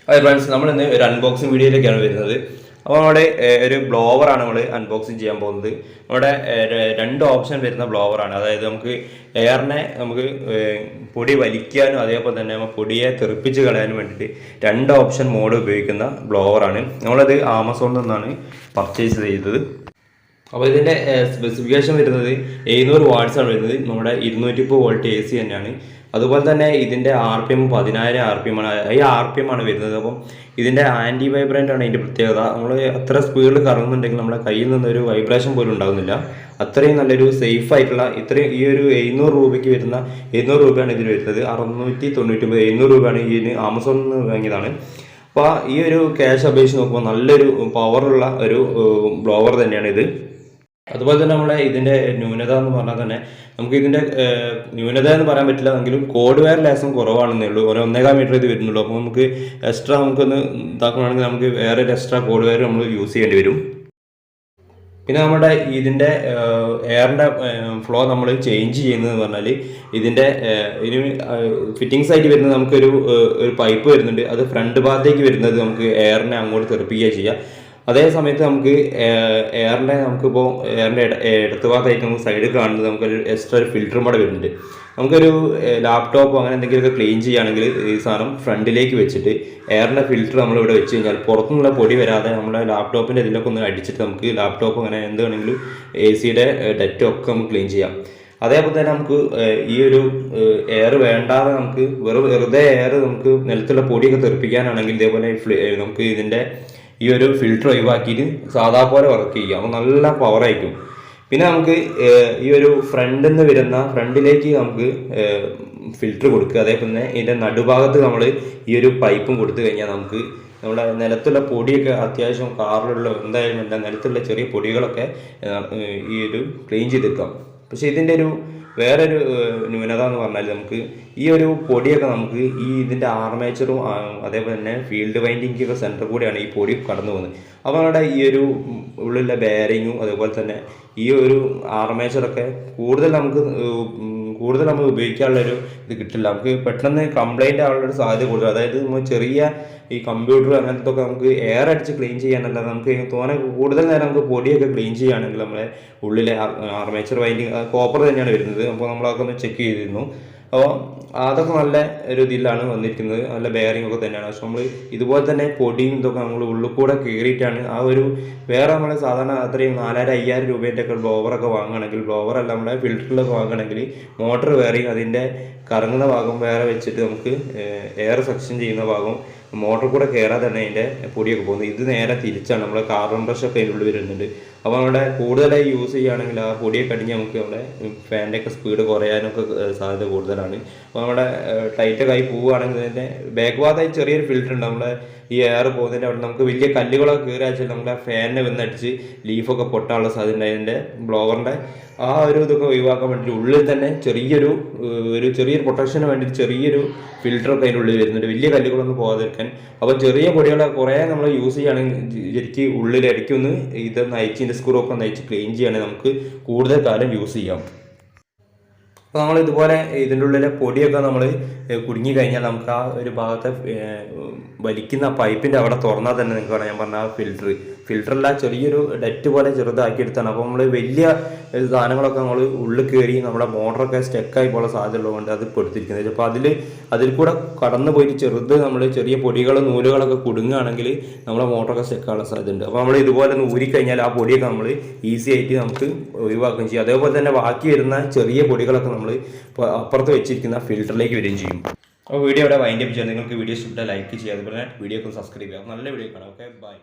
അതെ ഫ്രണ്ട്സ്, നമ്മൾ ഇന്ന് ഒരു അൺബോക്സിങ് വീഡിയോയിലേക്കാണ് വരുന്നത്. അപ്പോൾ നമ്മുടെ ഒരു ബ്ലോവറാണ് നമ്മൾ അൺബോക്സിങ് ചെയ്യാൻ പോകുന്നത്. നമ്മുടെ രണ്ട് ഓപ്ഷൻ വരുന്ന ബ്ലോവറാണ്. അതായത് നമുക്ക് എയറിനെ നമുക്ക് പൊടി വലിക്കാനും അതേപോലെ തന്നെ പൊടിയെ തെറിപ്പിച്ച് കളയാനും വേണ്ടിയിട്ട് രണ്ട് ഓപ്ഷൻ മോഡ് ഉപയോഗിക്കുന്ന ബ്ലോവറാണ്. നമ്മളത് ആമസോണിൽ നിന്നാണ് പർച്ചേസ് ചെയ്തത്. അപ്പോൾ ഇതിൻ്റെ സ്പെസിഫിക്കേഷൻ വരുന്നത് 700 വാട്ട്സാണ് വരുന്നത്. നമ്മുടെ 230 വോൾട്ട് AC തന്നെയാണ്. അതുപോലെ തന്നെ ഇതിൻ്റെ RPM 10,000 RPM ആണ്. ഈ RPM ആണ് വരുന്നത്. അപ്പം ഇതിൻ്റെ ആൻറ്റി വൈബ്രൻ്റ് ആണ് ഇതിൻ്റെ പ്രത്യേകത. നമ്മൾ അത്ര സ്പീഡിൽ കറങ്ങുന്നുണ്ടെങ്കിൽ നമ്മുടെ കയ്യിൽ നിന്നൊരു വൈബ്രേഷൻ പോലും ഉണ്ടാകുന്നില്ല. അത്രയും നല്ലൊരു സേഫ് ആയിട്ടുള്ള ഇത്രയും ഈ ഒരു 700 രൂപയ്ക്ക് വരുന്ന 700 രൂപയാണ് ഇതിന് വരുന്നത്. 699 700 രൂപയാണ് ഇതിന് ആമസോണിൽ നിന്ന് വാങ്ങിയതാണ്. അപ്പോൾ ഈ ഒരു ക്യാഷ് അപേക്ഷിച്ച് നോക്കുമ്പോൾ നല്ലൊരു പവറുള്ള ഒരു ബ്ലോവർ തന്നെയാണ് ഇത്. അതുപോലെ തന്നെ നമ്മളെ ഇതിൻ്റെ ന്യൂനത എന്ന് പറഞ്ഞാൽ തന്നെ നമുക്ക് ഇതിൻ്റെ ന്യൂനത എന്ന് പറയാൻ പറ്റില്ല, എങ്കിലും കോഡ് വെയർ ലേസം കുറവാണെന്നേ ഉള്ളൂ. 1.25 മീറ്റർ ഇത് വരുന്നുള്ളൂ. അപ്പോൾ നമുക്ക് എക്സ്ട്രാ നമുക്കൊന്ന് ഇതാക്കുകയാണെങ്കിൽ നമുക്ക് വേറെ ഒരു എക്സ്ട്രാ കോഡ് വെയർ നമ്മൾ യൂസ് ചെയ്യേണ്ടി വരും. പിന്നെ നമ്മുടെ ഇതിൻ്റെ എയറിൻ്റെ ഫ്ലോ നമ്മൾ ചേഞ്ച് ചെയ്യുന്നതെന്ന് പറഞ്ഞാൽ ഇതിൻ്റെ ഇതിന് ഫിറ്റിങ്സ് ആയിട്ട് വരുന്നത് നമുക്കൊരു പൈപ്പ് വരുന്നുണ്ട്. അത് ഫ്രണ്ട് ഭാഗത്തേക്ക് വരുന്നത് നമുക്ക് എയറിനെ അങ്ങോട്ട് തെറിപ്പിക്കുക ചെയ്യുക. അതേ സമയത്ത് നമുക്ക് എയറിൻ്റെ നമുക്കിപ്പോൾ എയറിൻ്റെ ഇടത്ത് ഭാഗത്തായിട്ട് നമുക്ക് സൈഡിൽ കാണുന്നത് നമുക്കൊരു എക്സ്ട്രാ ഒരു ഫിൽറ്ററും കൂടെ വരുന്നുണ്ട്. നമുക്കൊരു ലാപ്ടോപ്പോ അങ്ങനെ എന്തെങ്കിലുമൊക്കെ ക്ലീൻ ചെയ്യുകയാണെങ്കിൽ ഈ സാധനം ഫ്രണ്ടിലേക്ക് വെച്ചിട്ട് എയറിൻ്റെ ഫിൽറ്റർ നമ്മളിവിടെ വെച്ച് കഴിഞ്ഞാൽ പുറത്തുനിന്നുള്ള പൊടി വരാതെ നമ്മുടെ ലാപ്ടോപ്പിൻ്റെ ഇതിലൊക്കെ ഒന്ന് അടിച്ചിട്ട് നമുക്ക് ലാപ്ടോപ്പ് അങ്ങനെ എന്ത് വേണമെങ്കിലും AC-യുടെ ഡെറ്റോ ഒക്കെ നമുക്ക് ക്ലീൻ ചെയ്യാം. അതേപോലെ തന്നെ നമുക്ക് ഈ ഒരു എയർ വേണ്ടാതെ നമുക്ക് വെറുതെ എയർ നമുക്ക് നിലത്തുള്ള പൊടിയൊക്കെ തെറിപ്പിക്കാനാണെങ്കിൽ ഇതേപോലെ നമുക്ക് ഇതിൻ്റെ ഈ ഒരു ഫിൽറ്റർ ഒഴിവാക്കിയിട്ട് സാധാ പോലെ വർക്ക് ചെയ്യുക. അപ്പോൾ നല്ല പവറായിരിക്കും. പിന്നെ നമുക്ക് ഈ ഒരു ഫ്രണ്ടിലേക്ക് നമുക്ക് ഫിൽറ്റർ കൊടുക്കുക. അതേപോലെ തന്നെ ഇതിൻ്റെ നടുഭാഗത്ത് നമ്മൾ ഈ ഒരു പൈപ്പും കൊടുത്തു കഴിഞ്ഞാൽ നമുക്ക് നമ്മുടെ നിലത്തുള്ള പൊടിയൊക്കെ അത്യാവശ്യം കാറിലുള്ള എന്തായാലും എന്താ നിലത്തുള്ള ചെറിയ പൊടികളൊക്കെ ഈ ഒരു ക്ലീൻ ചെയ്തെടുക്കാം. പക്ഷേ ഇതിൻ്റെ ഒരു വേറൊരു ന്യൂനത എന്ന് പറഞ്ഞാൽ നമുക്ക് ഈ ഒരു പൊടിയൊക്കെ നമുക്ക് ഈ ഇതിൻ്റെ ആർമേച്ചറും അതേപോലെ തന്നെ ഫീൽഡ് വൈൻഡിങ്ങൊക്കെ സെൻറ്റർ കൂടെയാണ് ഈ പൊടി കടന്നു പോകുന്നത്. അപ്പോൾ നമ്മുടെ ഈ ഒരു ഉള്ളിലെ ബെയറിങ്ങും അതേപോലെ തന്നെ ഈ ഒരു ആർമേച്ചറൊക്കെ കൂടുതൽ നമ്മൾ ഉപയോഗിക്കാനുള്ളൊരു ഇത് കിട്ടില്ല. നമുക്ക് പെട്ടെന്ന് കംപ്ലൈൻ്റ് ആവാനുള്ളൊരു സാധ്യത കൂടുതൽ. അതായത് നമ്മൾ ചെറിയ ഈ കമ്പ്യൂട്ടർ അങ്ങനത്തെ നമുക്ക് എയർ അടിച്ച് ക്ലീൻ ചെയ്യാനല്ലാതെ നമുക്ക് കൂടുതൽ നേരം നമുക്ക് പൊടിയൊക്കെ ക്ലീൻ ചെയ്യുകയാണെങ്കിൽ നമ്മളെ ഉള്ളിലെ ആർമേച്ചർ വൈൻഡിങ് കോപ്പർ തന്നെയാണ് വരുന്നത്. അപ്പോൾ നമ്മളതൊക്കെ ഒന്ന് ചെക്ക് ചെയ്തിരുന്നു. അപ്പോൾ അതൊക്കെ നല്ല ഒരു ഇതിലാണ് വന്നിരിക്കുന്നത്. നല്ല ബെയറിംഗ് ഒക്കെ തന്നെയാണ്. പക്ഷെ നമ്മൾ ഇതുപോലെ തന്നെ പൊടിയും ഇതൊക്കെ നമ്മൾ ഉള്ളിൽ കൂടെ കയറിയിട്ടാണ് ആ ഒരു വേറെ നമ്മൾ സാധാരണ അത്രയും 4,000-5,000 രൂപേൻ്റെ ഒക്കെ ബ്ലോവറൊക്കെ വാങ്ങുകയാണെങ്കിൽ ബ്ലോവറല്ല നമ്മുടെ ഫിൽറ്ററിലൊക്കെ വാങ്ങുകയാണെങ്കിൽ മോട്ടർ വേറെയും അതിൻ്റെ കറങ്ങുന്ന ഭാഗം വേറെ വെച്ചിട്ട് നമുക്ക് എയർ സെക്ഷൻ ചെയ്യുന്ന ഭാഗം മോട്ടർ കൂടെ കയറാതെ തന്നെ അതിൻ്റെ പൊടിയൊക്കെ പോകുന്നത്. ഇത് നേരെ തിരിച്ചാണ്. നമ്മുടെ കാർബൺ ബ്രഷൊക്കെ അതിൻ്റെ ഉള്ളിൽ വരുന്നുണ്ട്. അപ്പോൾ നമ്മുടെ കൂടുതലായി യൂസ് ചെയ്യുകയാണെങ്കിൽ ആ പൊടിയൊക്കെ അടിഞ്ഞ് നമുക്ക് നമ്മുടെ ഫാനിൻ്റെ ഒക്കെ സ്പീഡ് കുറയാനൊക്കെ സാധ്യത കൂടുതലാണ്. അപ്പോൾ നമ്മുടെ ടൈറ്റൊക്കെ ആയി പോവുകയാണെങ്കിൽ അതിൻ്റെ ബാക്ക് ഭാഗത്തായി ചെറിയൊരു ഫിൽറ്റർ ഉണ്ട്. നമ്മുടെ ഈ എയർ പോകുന്നതിൻ്റെ അവിടെ നമുക്ക് വലിയ കല്ലുകളൊക്കെ കയറി വെച്ചാൽ നമ്മുടെ ഫാനിനെ വന്നടിച്ച് ലീഫൊക്കെ പൊട്ടാനുള്ള സാധ്യത ഉണ്ട്. അതിൻ്റെ ബ്ലോവറിൻ്റെ ആ ഒരു ഇതൊക്കെ ഒഴിവാക്കാൻ വേണ്ടിയിട്ട് ഉള്ളിൽ തന്നെ ചെറിയൊരു പ്രൊട്ടക്ഷന് വേണ്ടിയിട്ട് ചെറിയൊരു ഫിൽറ്ററൊക്കെ അതിൻ്റെ ഉള്ളിൽ വരുന്നുണ്ട്, വലിയ കല്ലുകളൊന്നും പോകാതിരിക്കാൻ. അപ്പോൾ ചെറിയ പൊടികളെ കുറേ നമ്മൾ യൂസ് ചെയ്യുകയാണെങ്കിൽ ശരിക്കും ഉള്ളിൽ ഇടയ്ക്കൊന്ന് ഇത് നയിച്ചിൻ്റെ സ്ക്രൂ ഒക്കെ നയിച്ച് ക്ലീൻ ചെയ്യുകയാണെങ്കിൽ നമുക്ക് കൂടുതൽ കാലം യൂസ് ചെയ്യാം. അപ്പോൾ നമ്മൾ ഇതുപോലെ ഇതിൻ്റെ ഉള്ളിലെ പൊടിയൊക്കെ നമ്മൾ കുടുങ്ങി കഴിഞ്ഞാൽ നമുക്ക് ആ ഒരു ഭാഗത്തെ വലിക്കുന്ന പൈപ്പിൻ്റെ അവിടെ തുറന്നാൽ തന്നെ നിങ്ങൾക്ക് പറയാം, ഞാൻ പറഞ്ഞ ആ ഫിൽറ്ററല്ല ചെറിയൊരു ഡെറ്റ് പോലെ ചെറുതാക്കിയെടുത്താണ്. അപ്പോൾ നമ്മൾ വലിയ സാധനങ്ങളൊക്കെ നമ്മൾ ഉള്ളിൽ കയറി നമ്മുടെ മോട്ടറൊക്കെ സ്റ്റക്കായി പോലെ സാധ്യത ഉള്ളതുകൊണ്ട് അത് പെടുത്തിരിക്കുന്നത്. അപ്പോൾ അതിൽ കൂടെ കടന്നു പോയിട്ട് നമ്മൾ ചെറിയ പൊടികളും നൂലുകളൊക്കെ കുടുങ്ങുകയാണെങ്കിൽ നമ്മളെ മോട്ടറൊക്കെ സ്റ്റക്കാനുള്ള സാധ്യതയുണ്ട്. അപ്പോൾ നമ്മൾ ഇതുപോലെ ഒന്ന് ഊരിക്കഴിഞ്ഞാൽ ആ പൊടിയൊക്കെ നമ്മൾ ഈസി ആയിട്ട് നമുക്ക് ഒഴിവാക്കുകയും ചെയ്യും. അതേപോലെ തന്നെ ബാക്കി വരുന്ന ചെറിയ പൊടികളൊക്കെ നമ്മൾ അപ്പുറത്ത് വെച്ചിരിക്കുന്ന ഫിൽറ്ററിലേക്ക് വരികയും ചെയ്യും. അപ്പോൾ വീഡിയോ ഇവിടെ വൈൻഡ് അപ്പ് ചെയ്യാം. നിങ്ങൾക്ക് വീഡിയോ ഇഷ്ടപ്പെട്ടാൽ ലൈക്ക് ചെയ്യുക, അതുപോലെ വീഡിയോ ഒക്കെ സബ്സ്ക്രൈബ് ചെയ്യുക. നല്ല വീഡിയോ കാണാം. Okay, by.